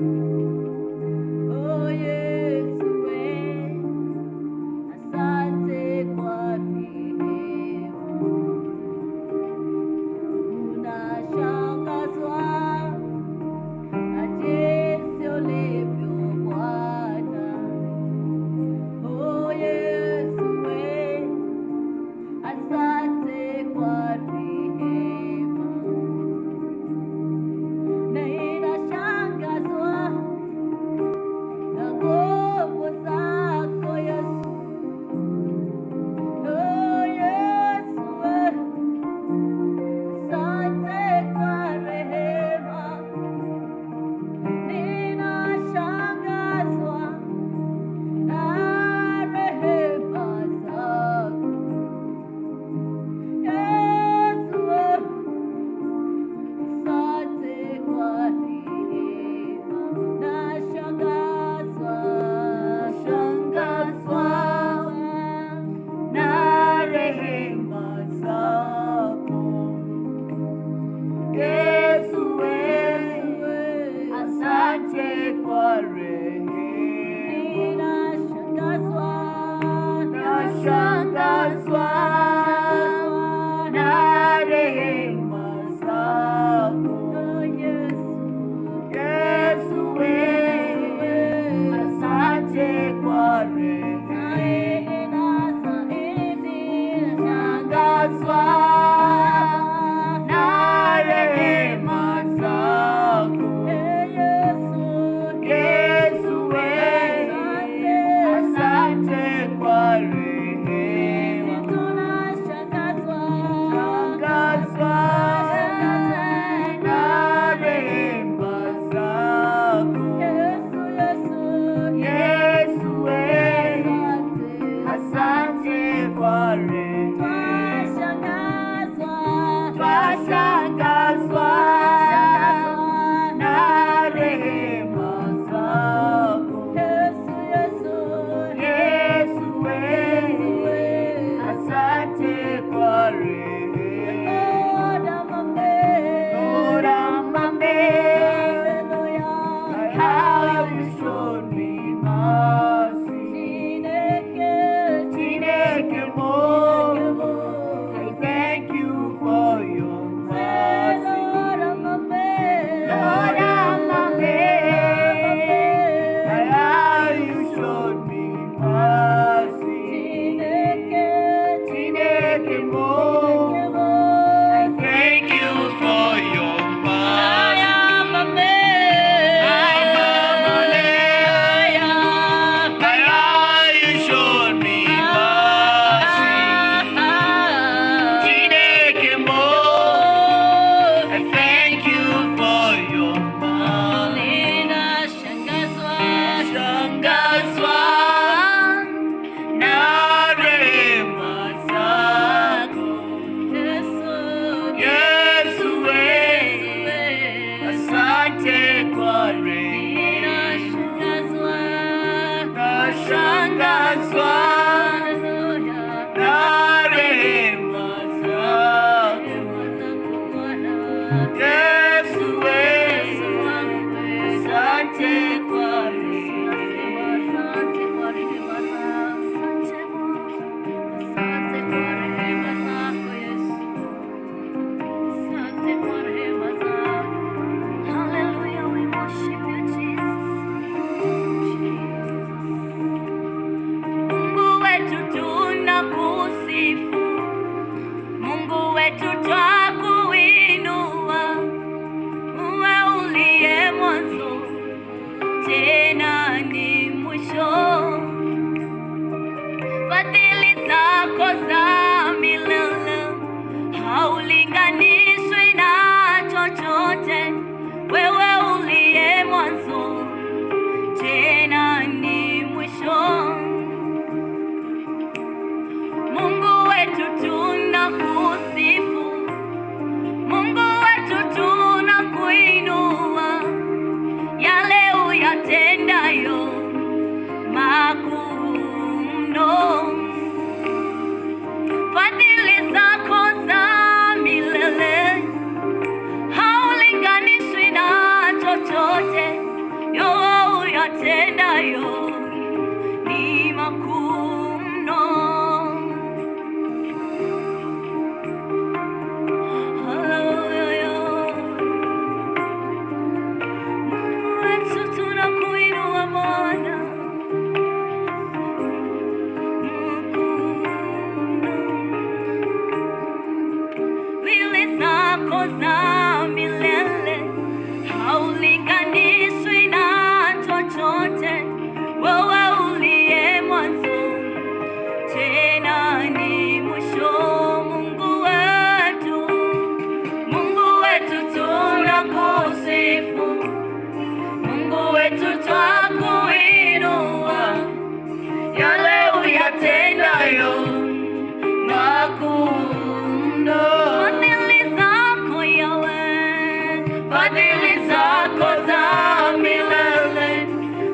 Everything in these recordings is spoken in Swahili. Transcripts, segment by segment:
Oh Yesu we, asante kwa rehema. Unashangazwa na jinsi ulivyo Bwana. Oh Yesu we, asante kwa rehema. Na inashangazwa na nguvu zako Yesu. Oh Yesu we, asante kwa rehema. Ninashangazwa na rehema zako. Yesu we, asante kwa rehema. Nashangazwa na rehema zako. Yesu we, asante kwa rehema. Nashangazwa na rehema zako. Yesu we, asante kwa rehema. Nashangazwa na rehema zako. Yesu we, asante kwa rehema. Shangazwa na rehema zako. Yesu we, asante kwa rehema. Twashangazwa na rehema zako. Yesu we, asante kwa rehema. Lord, I'm amazed by how you showed me mercy. Chineke mo, I thank you for your mercy. Lord, I'm amazed by how you showed me mercy. Chineke mo, I thank you for your mercy. I'm amazed uyatendayo ni makuu mno. Haleluya. Mungu wetu tunakuinua Bwana. Fadhili zako za milele haulinganishwi na chochote. Wewe uliye mwanzo tena ni mwisho. Mungu wetu tunakusifu. Mungu wetu twakuinua. Yale uyatendayo makuu mno. Fadhili zako za milele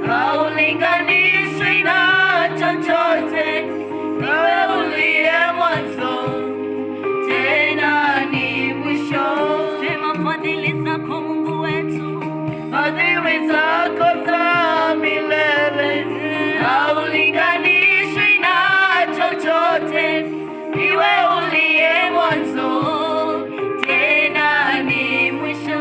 haulinganishwi na chochote. Wewe uliye mwanzo tena ni mwisho. Sema fadhili zako Mungu wetu. Fadhili zako za milele haulinganishwi na chochote. Wewe uliye mwanzo tena ni mwisho.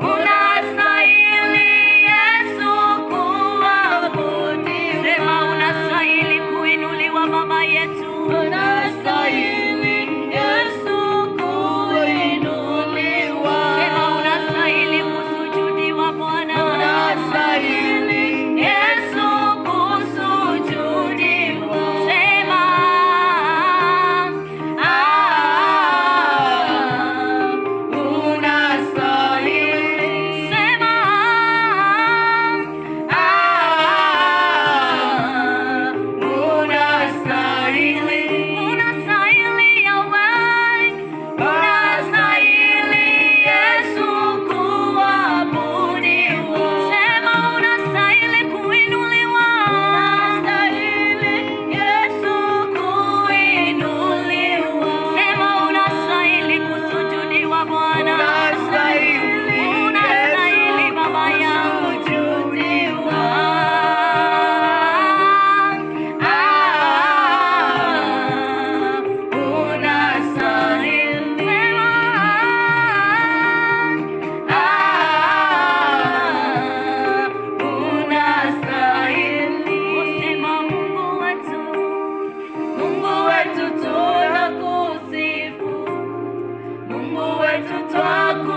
Unastahili Yesu kuabudiwa. Sema unastahili kuinuliwa Baba yetu. Unastahili Yesu kuinuliwa. Sema unastahili kusujudiwa Bwana. Unastahili Yesu kusujudiwa. Sema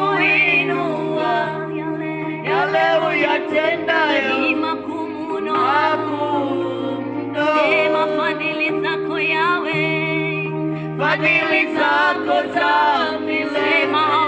twakuinua. Yale uyatendayo ni makuu mno. Sema fadhili zako Yahweh. Fadhili zako za milele. Sema